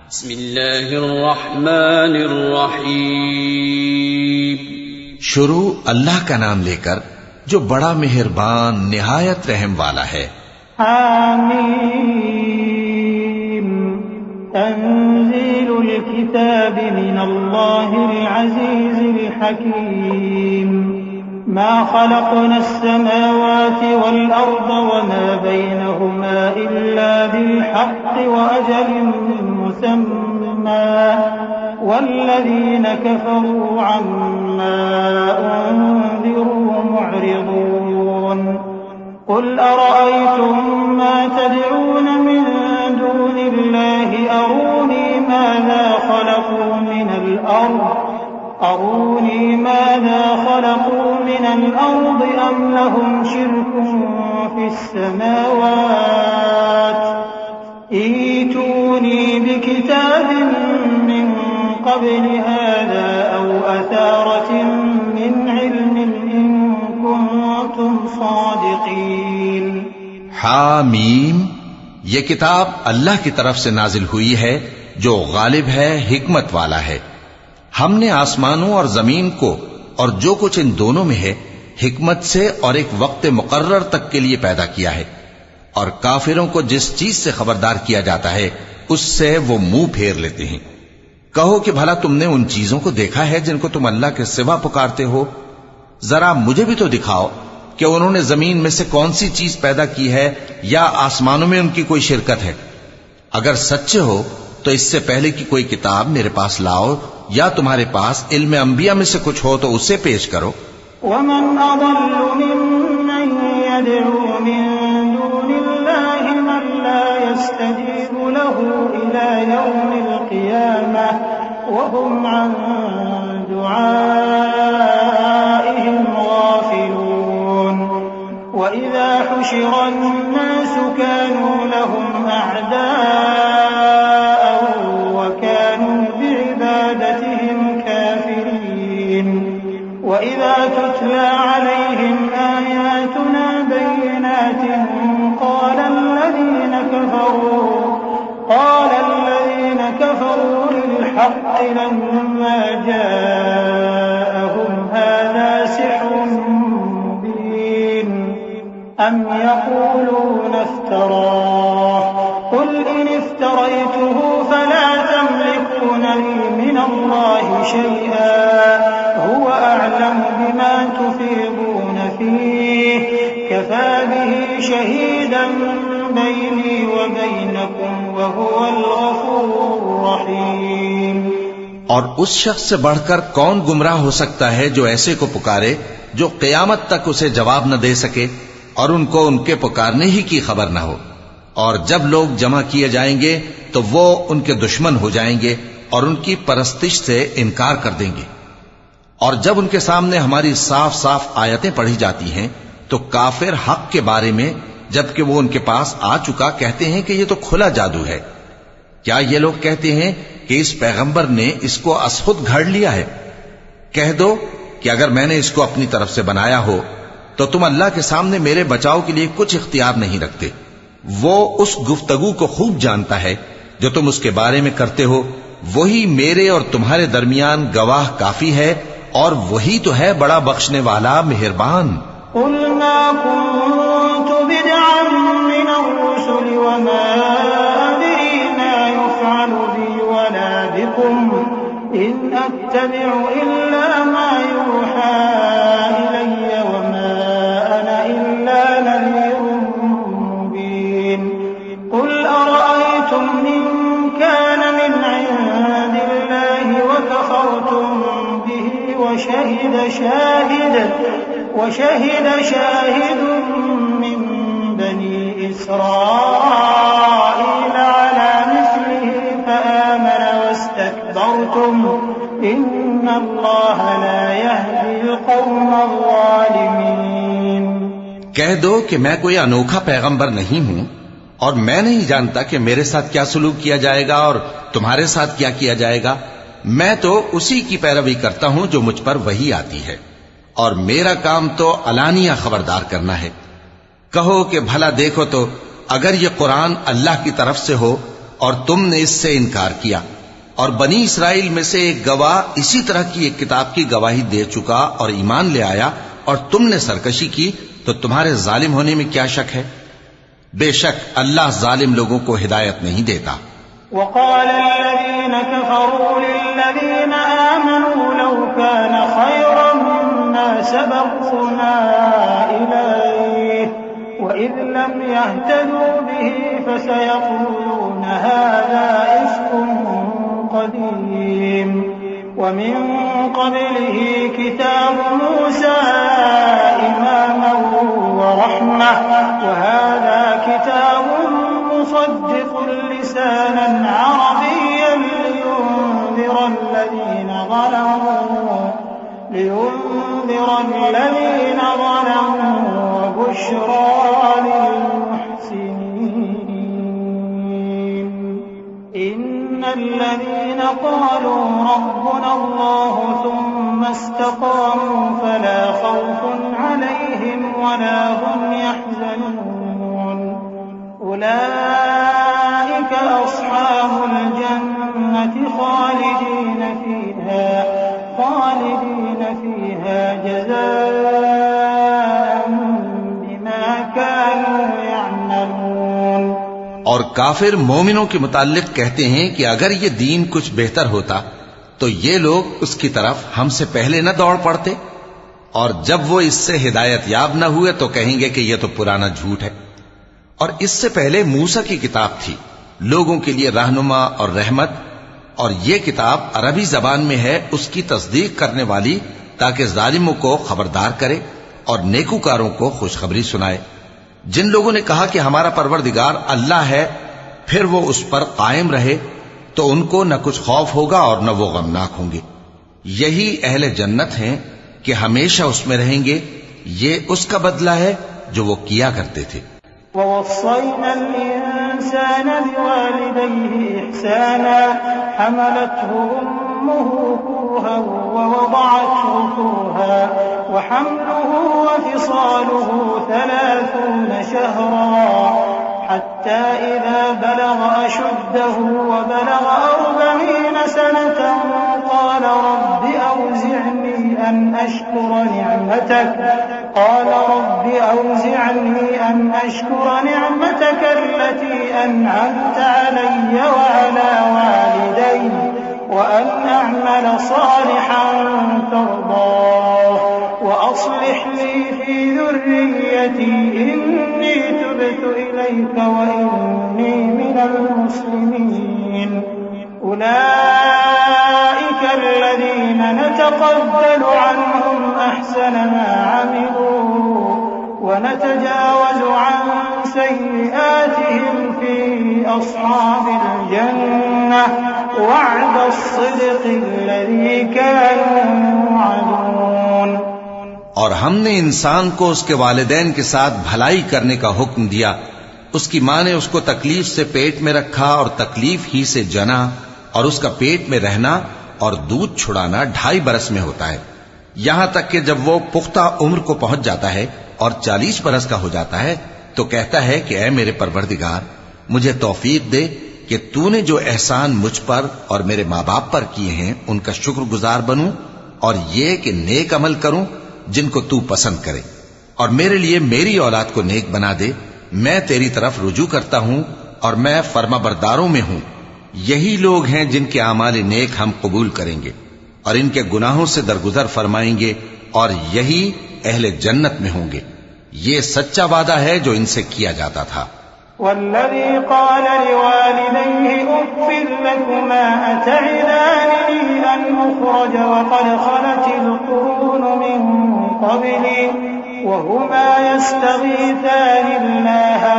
बिस्मिल्लाहिर्रहमानिर्रहीम। शुरू अल्लाह का नाम लेकर जो बड़ा मेहरबान निहायत रहम वाला है। हामीम तंजीलुल किताबि मिनल्लाहिल अज़ीज़िल हकीम मा खलक़नस समावाति वल अर्द वमा बैनहुमा इल्ला बिल हक़्क़ि व अजलिन मुसम्मा वल्लज़ीन कफ़रू अम्मा उन्ज़िरू मुअरिज़ून क़ुल अरअयतुम मा तदऊन मिन दूनिल्लाहि अरूनी माज़ा खलक़ू मिनल अर्द अम लहुम शिर्कुन फिस्समावात ईतूनी बिकिताबिन मिन क़ब्लि हाज़ा औ असारतिन मिन इल्मिन इन कुन्तुम सादिक़ीन। हामीम, ये किताब अल्लाह की तरफ से नाजिल हुई है जो गालिब है, हिकमत वाला है। हमने आसमानों और जमीन को और जो कुछ इन दोनों में है हिकमत से और एक वक्त मुकर्रर तक के लिए पैदा किया है, और काफिरों को जिस चीज से खबरदार किया जाता है उससे वो मुंह फेर लेते हैं। कहो कि भला तुमने उन चीजों को देखा है जिनको तुम अल्लाह के सिवा पुकारते हो? जरा मुझे भी तो दिखाओ कि उन्होंने जमीन में से कौन सी चीज पैदा की है या आसमानों में उनकी कोई शिरकत है। अगर सच्चे हो तो इससे पहले की कोई किताब मेरे पास लाओ, या तुम्हारे पास इल्म अंबिया में से कुछ हो तो उसे पेश करो। वमन अदल्लु मिम्मन यदउ मिन दूनिल्लाहि मन ला यस्तजीबु लहु इला यौमिल क़ियामह व हुम अन दुआइहिम गाफिलून व इज़ा हुशिरन नासु कानू लहुम अअदाअ व कानू बिइबादतिहिम काफिरीन व इज़ा तुतला अलैहिम आयातुना बय्यिनातिन क़ाल الذين كفروا للحق لما جاءهم هذا سحر مبين أم يقولون افتراه قل إن افتريته فلا تملكون لي من الله شيئا هو أعلم بما تفيضون فيه كفى به شهيدا بيني وبينكم وهو الغفور الرحيم। और उस शख्स से बढ़कर कौन गुमराह हो सकता है जो ऐसे को पुकारे जो क़यामत तक उसे जवाब न दे सके और उनको उनके पुकारने ही की खबर न हो। और जब लोग जमा किए जाएंगे तो वो उनके दुश्मन हो जाएंगे और उनकी परस्तिश से इनकार कर देंगे। और जब उनके सामने हमारी साफ साफ आयतें पढ़ी जाती हैं तो काफिर हक के बारे में, जबकि वो उनके पास आ चुका, कहते हैं कि ये तो खुला जादू है। क्या ये लोग कहते हैं कि इस पैगंबर ने इसको असखुद घड़ लिया है? कह दो कि अगर मैंने इसको अपनी तरफ से बनाया हो तो तुम अल्लाह के सामने मेरे बचाव के लिए कुछ इख्तियार नहीं रखते। वो उस गुफ्तगू को खूब जानता है जो तुम उसके बारे में करते हो। वही मेरे और तुम्हारे दरमियान गवाह काफी है, और वही तो है बड़ा बख्शने वाला, मेहरबान। कुल मा कुन्तु बिदअन मिनर रुसुल व मा अदरी मा युफ़अलु बी वला बिकुम इन अत्तबिउ इल्ला मा यूहा इलय्य व मा अना इल्ला नज़ीरुम मुबीन। कुल अरअयतुम इन कान मिन इंदिल्लाहि व कफ़रतुम बिहि व शहिद शाहिद मिन बनी इस्राईल अला मिस्लिहि फआमन वस्तकबरतुम इन्नल्लाह ला यहदिल कौमल ज़ालिमीन। कह दो कि मैं कोई अनोखा पैगंबर नहीं हूं और मैं नहीं जानता कि मेरे साथ क्या सलूक किया जाएगा और तुम्हारे साथ क्या किया जाएगा। मैं तो उसी की पैरवी करता हूं जो मुझ पर वही आती है, और मेरा काम तो अलानिया खबरदार करना है। कहो कि भला देखो तो अगर ये कुरान अल्लाह की तरफ से हो और तुमने इससे इनकार किया। और बनी इसराइल में से एक गवाह इसी तरह की एक किताब की गवाही दे चुका और ईमान ले आया, और तुमने सरकशी की, तो तुम्हारे जालिम होने में क्या शक है? बेशक अल्लाह जालिम लोगों को हिदायत नहीं देता। वक़ाल अल्लज़ीना कफ़रू लिल्लज़ीना आमनू लौ कान खैरन मा सबक़ूना इलैहि व इज़ लम यहतदू बिही फसयक़ूलूना हाज़ा इफ़्कुन क़दीम व मिन क़ब्लिही किताबु मूसा इमामन व रहमह व हाज़ा किताबुन मुसद्दिक़ुन लिसानन अरबिय्यन लियुनज़िरा الذين ظلموا وبشرى للمحسنين إن الذين قالوا ربنا الله ثم استقاموا فلا خوف عليهم ولا هم يحزنون أولئك أصحاب الجنة خالدين فيها جزاء بما كانوا يعملون। और काफिर मोमिनों के मुताल्लिक कहते हैं कि अगर ये दीन कुछ बेहतर होता तो ये लोग उसकी तरफ हमसे पहले न दौड़ पड़ते, और जब वो इससे हिदायत याब न हुए तो कहेंगे कि यह तो पुराना झूठ है। और इससे पहले मूसा की किताब थी, लोगों के लिए रहनुमा और रहमत, और ये किताब अरबी जबान में है, उसकी तस्दीक करने वाली, ताकि जालिमों को खबरदार करे और नेकूकारों को खुशखबरी सुनाए। जिन लोगों ने कहा कि हमारा परवरदिगार अल्लाह है, फिर वो उस पर कायम रहे, तो उनको न कुछ खौफ होगा और न वो गमनाक होंगे। यही अहले जन्नत हैं कि हमेशा उसमें रहेंगे। ये उसका बदला है जो वो किया करते थे। ववस्सैना अल-इंसान बिवालिदैहि इहसाना हमलतहु उम्मुहु कुरहा व वदअतहु कुरहा व हम्लुहु व फिसालुहु 30 शहरा हत्ता इज़ा बलग अशुद्धहु व बलग 40 सनतन क़ाल रब्बि औज़ि'नी अन अश्कुर नि'मतक التي أنعمت علي وعلى والدي وأن أعمل صالحا ترضاه وأصلح لي في ذريتي إني تبت إليك وإني من المسلمين أولئك الذين نتقبل عنهم أحسن ما عملوا ونتجاوز عن سيئاتهم في أصحاب الجنة وعد الصدق الذي كانوا يوعدون। और हमने इंसान को उसके वालिदैन के साथ भलाई करने का हुक्म दिया। उसकी माँ ने उसको तकलीफ से पेट में रखा और तकलीफ ही से जना, और उसका पेट में रहना और दूध छुड़ाना 2.5 बरस में होता है, यहां तक कि जब वो पुख्ता उम्र को पहुंच जाता है और 40 बरस का हो जाता है तो कहता है कि ऐ मेरे परवरदिगार, मुझे तौफीक दे कि तूने जो एहसान मुझ पर और मेरे माँ बाप पर किए हैं उनका शुक्रगुजार बनूं, और ये कि नेक अमल करूं जिनको तू पसंद करे, और मेरे लिए मेरी औलाद को नेक बना दे। मैं तेरी तरफ रुजू करता हूं और मैं फर्माबरदारों में हूं। यही लोग हैं जिनके आमाल नेक हम कबूल करेंगे और इनके गुनाहों से दरगुजर फरमाएंगे, और यही अहले जन्नत में होंगे। ये सच्चा वादा है जो इनसे किया जाता था। वल्लज़ी क़ाल लिवालिदैहि उफ़्फ़िन लकुमा अतइदानी अन उख़रज वक़द ख़लतिल क़ुरून मिन क़ब्ली वहुमा यस्तग़ीथानिल्लाह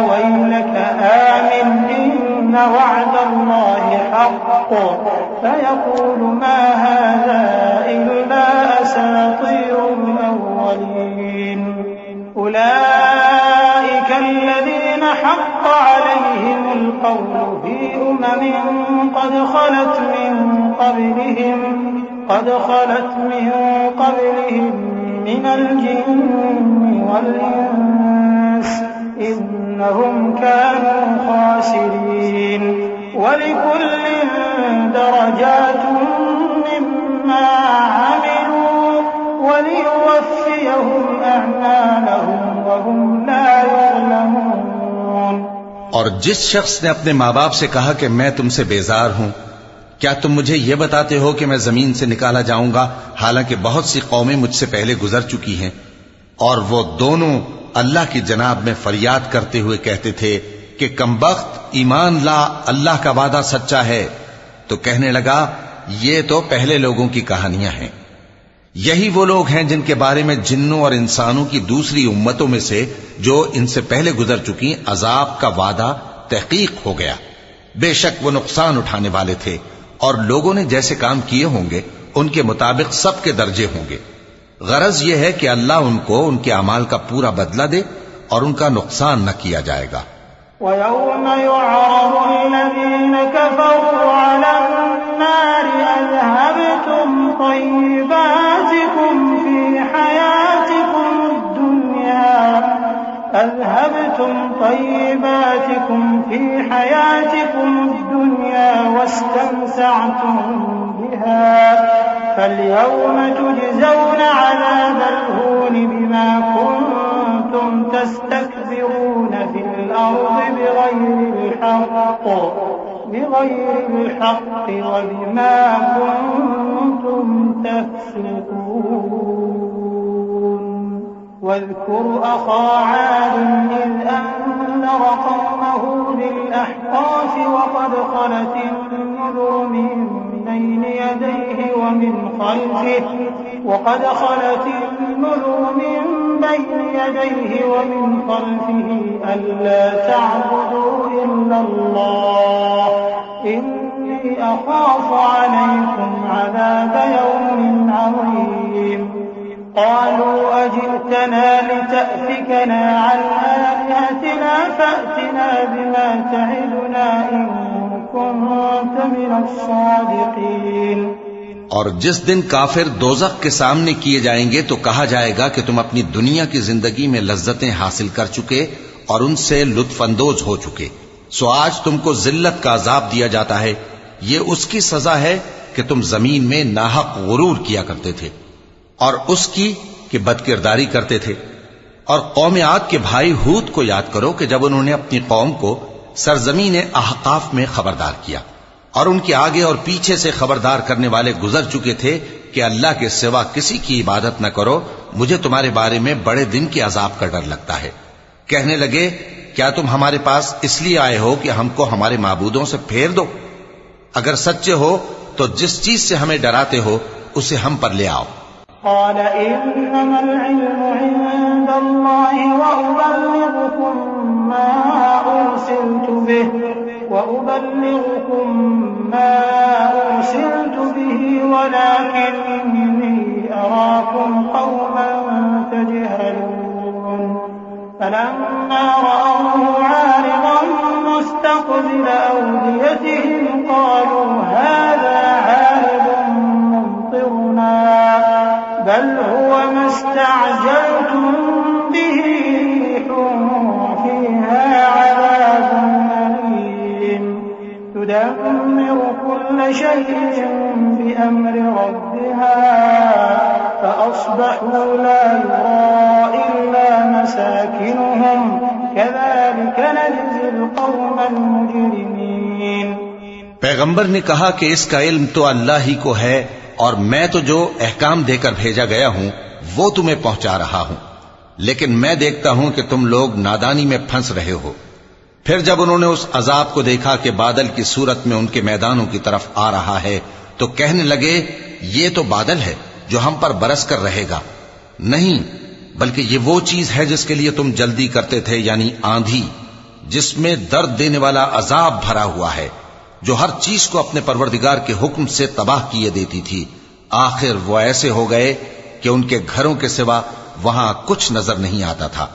वैलक आमिन इन्न वअदल्लाहि हक़्क़ फयक़ूलु मा हाज़ा इल्ला असातीरुल अव्वलीन उलाइका अल्लज़ीना हक़्क़ अलैहिमुल क़ौलु फ़ी उममिन क़द ख़लत मिन क़ब्लिहिम मिनल जिन्नि वल इंस इन्नहुम कानू ख़ासिरीन वलिकुल्लिन दरजातुम मिम्मा अमिलू वलियुवफ्फियहुम अअमालहुम वहुम ला युज़लमून। और जिस शख्स ने अपने माँ बाप से कहा कि मैं तुमसे बेजार हूं, क्या तुम मुझे यह बताते हो कि मैं जमीन से निकाला जाऊंगा, हालांकि बहुत सी कौमें मुझसे पहले गुजर चुकी हैं। और वो दोनों अल्लाह की जनाब में फरियाद करते हुए कहते थे कि कमबख्त, ईमान ला, अल्लाह का वादा सच्चा है। तो कहने लगा, ये तो पहले लोगों की कहानियां हैं। यही वो लोग हैं जिनके बारे में जिन्नों और इंसानों की दूसरी उम्मतों में से जो इनसे पहले गुजर चुकी अजाब का वादा तहकीक हो गया। बेशक वो नुकसान उठाने वाले थे, और लोगों ने जैसे काम किए होंगे उनके मुताबिक सबके दर्जे होंगे। गरज यह है कि अल्लाह उनको उनके अमाल का पूरा बदला दे और उनका नुकसान न किया जाएगा। वयौम युअरदुल्लज़ीना कफ़रू अलन्नारि अज़हबतुम तय्यिबातिकुम फ़ी हयातिकुम दुनिया वस्तमतअतुम बिहा फल्यौम तुजज़ौन अज़ाबल हून बिमा कुन्तुम तस्तकबिरून फिल अर्ज़ि बिग़ैरिल हक़्क़ि व बिमा कुन्तुम तफ़सिक़ून। वाज़कुर अख़ा आद इज़ अनज़र क़ौमहु बिलअहक़ाफ़ वक़द ख़लतिन नुज़ुरु मिन बैनि यदैहि व मिन ख़ल्फ़िहि अल्ला तअबुदू इल्लल्लाह इन्नी अख़ाफ़ु अलैकुम अज़ाब यौमिन अज़ीम। क़ालू अजि'तना लितअफ़िकना अन आलिहतिना फ़अतिना बिमा त'iदुना इन कुन्त मिनस्सादिक़ीन। और जिस दिन काफिर दोज़ख के सामने किए जाएंगे तो कहा जाएगा कि तुम अपनी दुनिया की जिंदगी में लज्जतें हासिल कर चुके और उनसे लुत्फअंदोज हो चुके, सो आज तुमको जिल्लत का अजाब दिया जाता है। ये उसकी सजा है कि तुम जमीन में नाहक गुरूर किया करते थे और उसकी कि बदकिरदारी करते थे। और कौम आद के भाई हूद को याद करो कि जब उन्होंने अपनी कौम को सरजमीन अहकाफ में खबरदार किया और उनके आगे और पीछे से खबरदार करने वाले गुजर चुके थे कि अल्लाह के सिवा किसी की इबादत न करो, मुझे तुम्हारे बारे में बड़े दिन के अजाब का डर लगता है। कहने लगे, क्या तुम हमारे पास इसलिए आए हो कि हमको हमारे माबूदों से फेर दो? अगर सच्चे हो तो जिस चीज से हमें डराते हो उसे हम पर ले आओ। क़ाल इन्नमल इल्मु इंदल्लाहि व उबल्लिगुकुम मा उरसिलतु बिहि वलाकिन्नी अराकुम क़ौमन तजहलून। फलम्मा रअवहु आरिज़न मुस्तक़बिल अवदियतिहिम क़ालू हाज़ा आरिज़ुन मुमतिरुना बल हुवा मस्तअजलतुम बिहि रिहुन फ़ीहा अज़ाबुन अलीम तुदम्मिरु कुल्ला शै'इन बिअम्रि रब्बिहा फ़अस्बहू ला युरा इल्ला मसाकिनुहुम कज़ालिक नजज़िल क़ौमल मुजरिमीन। पैगंबर ने कहा कि इसका इल्म तो अल्लाह ही को है और मैं तो जो अहकाम देकर भेजा गया हूं वो तुम्हें पहुंचा रहा हूं, लेकिन मैं देखता हूं कि तुम लोग नादानी में फंस रहे हो। फिर जब उन्होंने उस अजाब को देखा कि बादल की सूरत में उनके मैदानों की तरफ आ रहा है तो कहने लगे, ये तो बादल है जो हम पर बरस कर रहेगा। नहीं, बल्कि ये वो चीज है जिसके लिए तुम जल्दी करते थे, यानी आंधी, जिसमें दर्द देने वाला अजाब भरा हुआ है, जो हर चीज को अपने परवरदिगार के हुक्म से तबाह किए देती थी। आखिर वो ऐसे हो गए कि उनके घरों के सिवा वहां कुछ नजर नहीं आता था।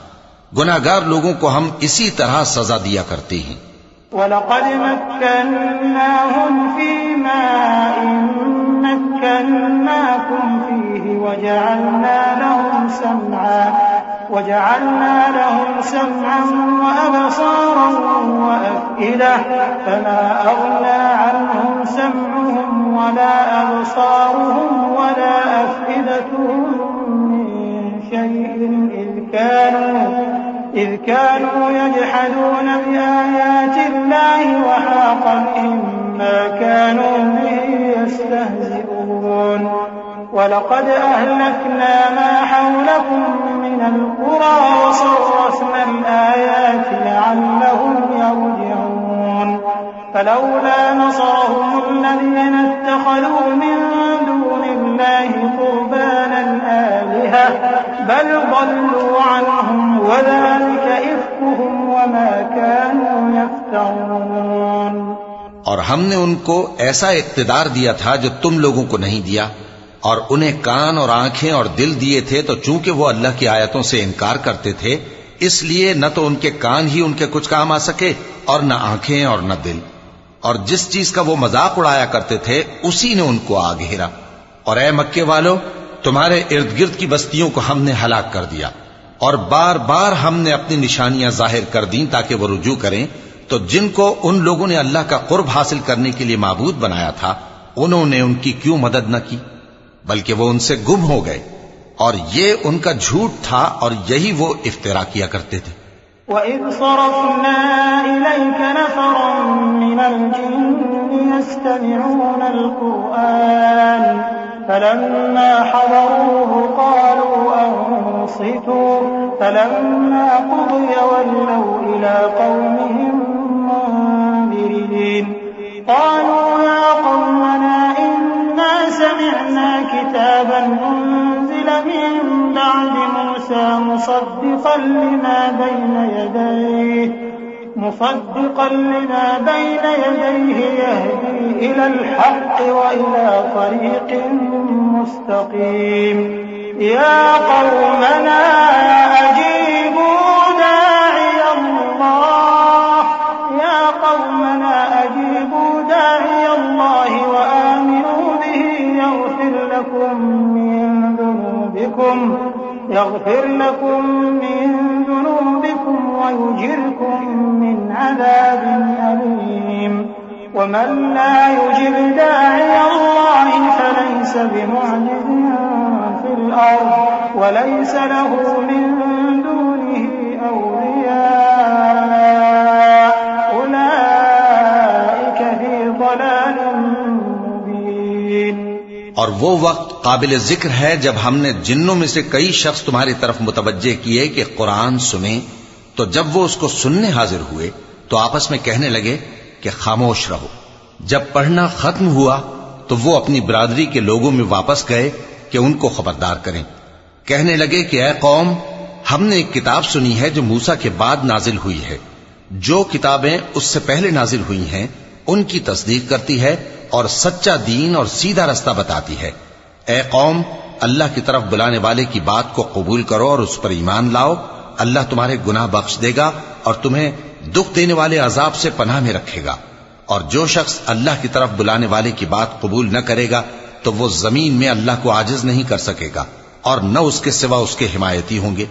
गुनाहगार लोगों को हम इसी तरह सजा दिया करते हैं। वलक़द मक्कन्नाहुम फ़ीमा मक्कन्नाकुम फ़ीहि वजअलना लहुम समअन व अबसारन व وأفئدة فما أغنى عنهم سمعهم ولا أبصارهم ولا أفئدتهم من شيء إذ كانوا يجحدون بآيات الله وحاق بهم ما كانوا به يستهزئون ولقد أهلكنا ما حولكم من القرى وصرفنا الآيات لعلهم يرجعون فلولا نصرهم الذين اتخذوا من دون الله قربانا آلهة بل ضلوا عنهم وذلك إفكهم وما كانوا يفترون। और हमने उनको ऐसा इक्तिदार दिया था जो तुम लोगों को नहीं दिया, और उन्हें कान और आंखें और दिल दिए थे, तो चूंकि वो अल्लाह की आयतों से इनकार करते थे, इसलिए न तो उनके कान ही उनके कुछ काम आ सके और न आंखें और न दिल, और जिस चीज का वो मजाक उड़ाया करते थे उसी ने उनको आ घेरा। और ए मक्के वालों, तुम्हारे इर्द गिर्द की बस्तियों को हमने हलाक कर दिया, और बार बार हमने अपनी निशानियां जाहिर कर दी ताकि वो रुजू करें। तो जिनको उन लोगों ने अल्लाह का कुर्ब हासिल करने के लिए माबूद बनाया था, उन्होंने उनकी क्यों मदद न की, बल्कि वो उनसे गुम हो गए, और ये उनका झूठ था और यही वो इफ्तिरा किया करते थे। وَإِذْ صَرَفْنَا إِلَيْكَ نَفَرًا مِنَ الْجِنِّ يَسْتَمِعُونَ الْقُرْآنَ فَلَمَّا حَضَرُوهُ قَالُوا أَنصِتُوا فَلَمَّا قُضِيَ وَلَّوْا إِلَى قَوْمِهِم مُّنذِرِينَ قَالُوا يَا قَوْمَنَا إِنَّا سَمِعْنَا كِتَابًا أُنزِلَ مِن بَعْدِ مُوسَىٰ مُصَدِّقًا لِّمَا بَيْنَ يَدَيْهِ يَهْدِي إِلَى الْحَقِّ وَإِلَى طَرِيقٍ مُّسْتَقِيمٍ يَا قَوْمَنَا أَجِيبُوا دَاعِيَ اللَّهِ وَآمِنُوا بِهِ يَغْفِرْ لكم من ذنوبكم ويجركم من عذاب أليم ومن لا يجب داعي الله فليس بمعجز في الأرض وليس له من دونه أولياء أولئك في ضلال مبين। और वो वक्त काबिल जिक्र है जब हमने जिन्नों में से कई शख्स तुम्हारी तरफ मुतवज्जे किए कि कुरान सुने, तो जब वो उसको सुनने हाजिर हुए तो आपस में कहने लगे कि खामोश रहो। जब पढ़ना खत्म हुआ तो वो अपनी बिरादरी के लोगों में वापस गए कि उनको खबरदार करें। कहने लगे कि ऐ कौम, हमने एक किताब सुनी है जो मूसा के बाद नाजिल हुई है। जो किताबें उससे पहले नाजिल हुई हैं उनकी तस्दीक करती है और सच्चा दीन और सीधा रास्ता बताती है। ए कौम, अल्लाह की तरफ बुलाने वाले की बात को कबूल करो और उस पर ईमान लाओ। अल्लाह तुम्हारे गुनाह बख्श देगा और तुम्हें दुख देने वाले अजाब से पनाह में रखेगा। और जो शख्स अल्लाह की तरफ बुलाने वाले की बात कबूल न करेगा तो वो जमीन में अल्लाह को आजिज नहीं कर सकेगा और न उसके सिवा उसके हिमायती होंगे।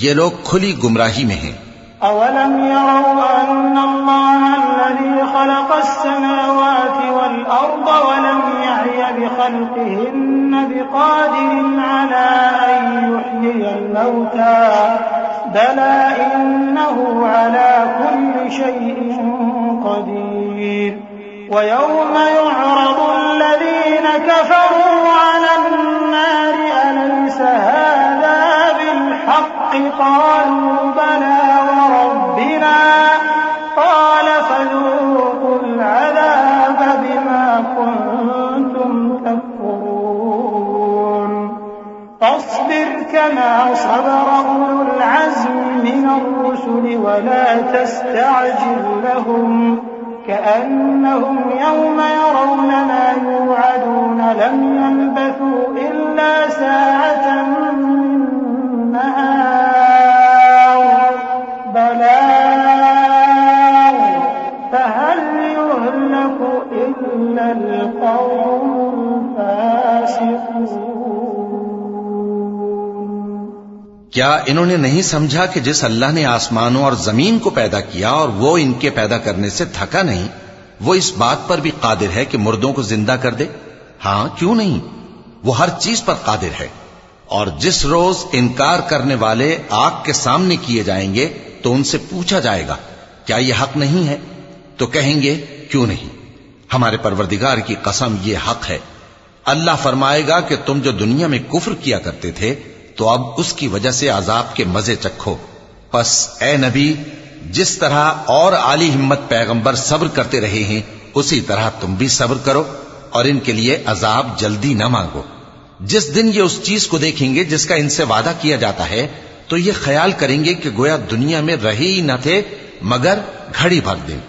ये लोग खुली गुमराही में हैं। अवलम यरौ अन्नल्लाह अल्लज़ी खलक़स समावाति वल अर्द वलम यअय बिखल्क़िहिन्न बिक़ादिरिन अला अन युहयियल मौता बला इन्नहु अला कुल्लि शैइन क़दीर वयौम युअरदु अल्लज़ीन कफ़रू अलन नारि अलैस हाज़ा बिल्हक़्क़ि क़ालू बला वरब्बिना क़ाल फ़ज़ूक़ुल अज़ाब बिमा कुन्तुम तकफ़ुरून फ़ास्बिर कमा सबरा उलुल अज़्मि मिनर रुसुल वला तस्तअजिल लहुम كأنهم يوم يرون ما يوعدون لم يلبثوا إلا ساعة من نهار بلاغ فهل يهلك إلا القوم الفاسقون। क्या इन्होंने नहीं समझा कि जिस अल्लाह ने आसमानों और जमीन को पैदा किया और वो इनके पैदा करने से थका नहीं, वो इस बात पर भी कादिर है कि मुर्दों को जिंदा कर दे? हां, क्यों नहीं, वो हर चीज पर कादिर है। और जिस रोज इनकार करने वाले आग के सामने किए जाएंगे तो उनसे पूछा जाएगा क्या यह हक नहीं है? तो कहेंगे क्यों नहीं, हमारे परवरदिगार की कसम ये हक है। अल्लाह फरमाएगा कि तुम जो दुनिया में कुफ्र किया करते थे तो अब उसकी वजह से अजाब के मजे चखो। बस ए नबी, जिस तरह और आली हिम्मत पैगंबर सब्र करते रहे हैं उसी तरह तुम भी सब्र करो और इनके लिए अजाब जल्दी न मांगो। जिस दिन ये उस चीज को देखेंगे जिसका इनसे वादा किया जाता है तो ये ख्याल करेंगे कि गोया दुनिया में रहे ही न थे मगर घड़ी भर दिन।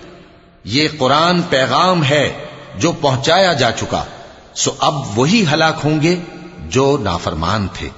ये कुरान पैगाम है जो पहुंचाया जा चुका, सो अब वही हलाक होंगे जो नाफरमान थे।